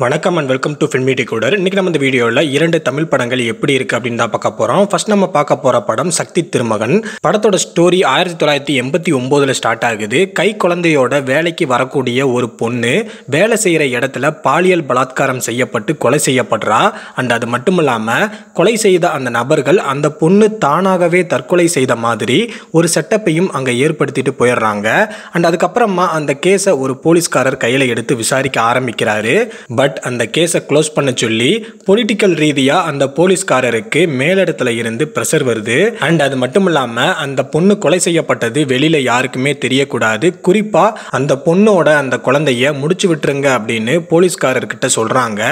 வணக்கம் and welcome to filmi decoder. இன்றைக்கி நம்ம இந்த வீடியோவில் 2 தமிழ் படங்கள் எப்படி இருக்குது அப்படின்னு தான் பார்க்க போகிறோம். ஃபர்ஸ்ட் நம்ம பார்க்க போகிற படம் சக்தி திருமகன். படத்தோட ஸ்டோரி 1989 ஸ்டார்ட் ஆகுது. கை குழந்தையோட வேலைக்கு வரக்கூடிய ஒரு பொண்ணு வேலை செய்கிற இடத்துல பாலியல் பலாத்காரம் செய்யப்பட்டு கொலை செய்யப்படுறா. அண்ட் அது மட்டும் இல்லாமல் கொலை செய்த அந்த நபர்கள் அந்த பொண்ணு தானாகவே தற்கொலை செய்த மாதிரி ஒரு செட்டப்பையும் அங்கே ஏற்படுத்திட்டு போயிடுறாங்க. அண்ட் அதுக்கப்புறமா அந்த கேஸை ஒரு போலீஸ்காரர் கையில் எடுத்து விசாரிக்க ஆரம்பிக்கிறாரு. பட் அந்த கேஸை க்ளோஸ் பண்ண சொல்லி பொலிட்டிக்கல் ரீதியாக அந்த போலீஸ்காரருக்கு மேலிடத்துல இருந்து ப்ரெஷர் வருது. அண்ட் அது மட்டும் இல்லாமல் அந்த பொண்ணு கொலை செய்யப்பட்டது வெளியில் யாருக்குமே தெரியக்கூடாது. குறிப்பாக அந்த பொண்ணோட அந்த குழந்தைய முடிச்சு விட்டுருங்க அப்படின்னு போலீஸ்காரர்கிட்ட சொல்கிறாங்க.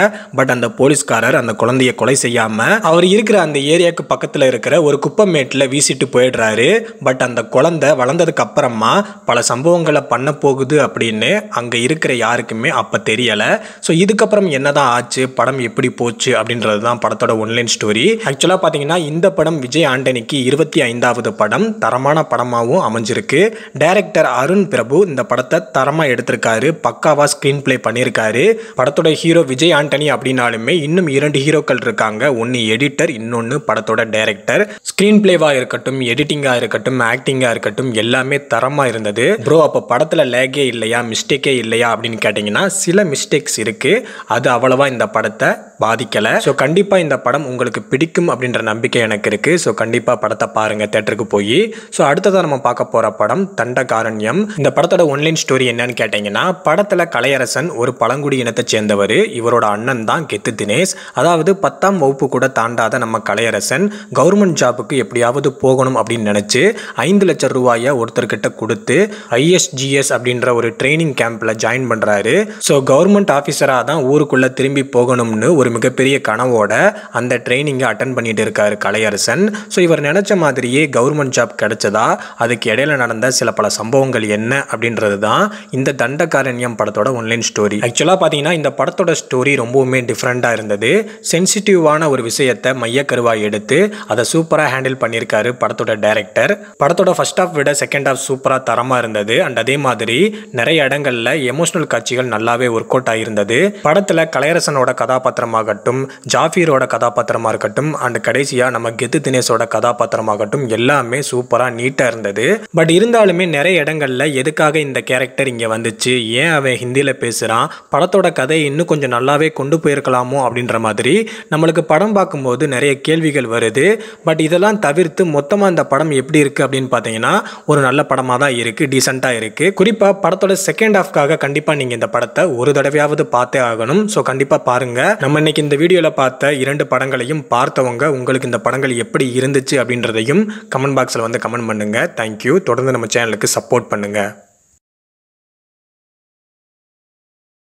பட் அந்த போலீஸ்காரர் அந்த குழந்தைய கொலை செய்யாமல் அவர் இருக்கிற அந்த ஏரியாவுக்கு பக்கத்தில் இருக்கிற ஒரு குப்பைமேட்டில் வீசிட்டு போயிடுறாரு. பட் அந்த குழந்தை வளர்ந்ததுக்கு அப்புறமா பல சம்பவங்களை பண்ண போகுது அப்படின்னு அங்கே இருக்கிற யாருக்குமே அப்போ தெரியலை. ஸோ இதுக்கப்புறம் என்னதான் ஆச்சு, படம் எப்படி போச்சு அப்படின்றது தான் படத்தோட ஒன்லைன் ஸ்டோரி. ஆக்சுவலாக பார்த்தீங்கன்னா இந்த படம் விஜய் ஆண்டனிக்கு 25வது படம். தரமான படமாகவும் அமைஞ்சிருக்கு. டைரக்டர் அருண் பிரபு இந்த படத்தை தரமாக எடுத்திருக்காரு. பக்காவாக ஸ்க்ரீன் பிளே பண்ணியிருக்காரு. படத்தோட ஹீரோ விஜய் ஆண்டனி அப்படின்னாலுமே இன்னும் 2 ஹீரோக்கள் இருக்காங்க. ஒன்று எடிட்டர், இன்னொன்று படத்தோட டைரக்டர். ஸ்க்ரீன் பிளேவாக இருக்கட்டும், எடிட்டிங்காக இருக்கட்டும், ஆக்டிங்காக இருக்கட்டும் எல்லாமே தரமாக இருந்தது. ப்ரோ அப்போ படத்தில் லேகே இல்லையா, மிஸ்டேக்கே இல்லையா அப்படின்னு கேட்டிங்கன்னா சில மிஸ்டேக்ஸ் இருக்குது. அது அவ்வளவா இந்த படத்தை பாதிக்கலை. ஸோ கண்டிப்பாக இந்த படம் உங்களுக்கு பிடிக்கும் அப்படின்ற நம்பிக்கை எனக்கு இருக்குது. ஸோ கண்டிப்பாக படத்தை பாருங்கள் தேட்டருக்கு போய். ஸோ அடுத்ததாக நம்ம பார்க்க போகிற படம் தண்டகாரண்யம். இந்த படத்தோட ஒன்லைன் ஸ்டோரி என்னன்னு கேட்டிங்கன்னா, படத்தில் கலையரசன் ஒரு பழங்குடி இனத்தை சேர்ந்தவர். இவரோட அண்ணன் தான் கெத்து தினேஷ். அதாவது 10ஆம் வகுப்பு கூட தாண்டாத நம்ம கலையரசன் கவர்மெண்ட் ஜாபுக்கு எப்படியாவது போகணும் அப்படின்னு நினச்சி 5 லட்சம் ரூபாயை ஒருத்தர்கிட்ட கொடுத்து ISGS அப்படின்ற ஒரு ட்ரைனிங் கேம்பில் ஜாயின் பண்ணுறாரு. ஸோ கவர்மெண்ட் ஆஃபீஸராக தான் ஊருக்குள்ளே திரும்பி போகணும்னு ஒரு மிகப்பெரிய கனவோட அந்த ட்ரைனிங்கை அட்டன் பண்ணிட்டு இருக்காரு கலையரசன். ஸோ இவர் நினச்ச மாதிரியே கவர்மெண்ட் ஜாப் கிடைச்சதா, அதுக்கு இடையில நடந்த சில பல சம்பவங்கள் என்ன அப்படின்றது தான் இந்த தண்டகாரண்யம் படத்தோட ஒன்லைன் ஸ்டோரி. ஆக்சுவலாக பார்த்தீங்கன்னா இந்த படத்தோட ஸ்டோரி ரொம்பவுமே டிஃப்ரெண்ட்டாக இருந்தது. சென்சிட்டிவான ஒரு விஷயத்தை மையக்கருவாக எடுத்து அதை சூப்பராக ஹேண்டில் பண்ணியிருக்காரு படத்தோட டைரக்டர். படத்தோட ஃபர்ஸ்ட் ஹாஃப் விட செகண்ட் ஹாஃப் சூப்பராக தரமாக இருந்தது. அண்ட் அதே மாதிரி நிறைய இடங்களில் எமோஷனல் காட்சிகள் நல்லாவே ஒர்க் அவுட் ஆகியிருந்தது. படத்தில் கலையரசனோட கதாபாத்திரமாகட்டும், ஜாஃபீரோட கதாபாத்திரமாக இருக்கட்டும், அண்ட் கடைசியாக நம்ம கெத்து தினேஷோட கதாபாத்திரமாகட்டும் எல்லாமே சூப்பராக நீட்டாக இருந்தது. பட் இருந்தாலுமே நிறைய இடங்களில் எதுக்காக இந்த கேரக்டர் இங்கே வந்துச்சு, ஏன் அவன் ஹிந்தியில் பேசுகிறான், படத்தோட கதையை இன்னும் கொஞ்சம் நல்லாவே கொண்டு போயிருக்கலாமோ அப்படின்ற மாதிரி நம்மளுக்கு படம் பார்க்கும்போது நிறைய கேள்விகள் வருது. பட் இதெல்லாம் தவிர்த்து மொத்தமாக இந்த படம் எப்படி இருக்குது அப்படின்னு பார்த்தீங்கன்னா ஒரு நல்ல படமாக தான் இருக்குது, டீசெண்டாக இருக்குது. குறிப்பாக படத்தோட செகண்ட் ஹாஃப்காக கண்டிப்பாக நீங்கள் இந்த படத்தை ஒரு தடவையாவது பார்த்தே ஆகணும். ஸோ கண்டிப்பாக பாருங்கள். நம்ம இன்னைக்கு இந்த வீடியோவில் பார்த்த 2 படங்களையும் பார்த்தவங்க உங்களுக்கு இந்த படங்கள் எப்படி இருந்துச்சு அப்படின்றதையும் கமெண்ட் பாக்ஸில் வந்து கமெண்ட் பண்ணுங்கள். தேங்க்யூ. தொடர்ந்து நம்ம சேனலுக்கு சப்போர்ட் பண்ணுங்கள்.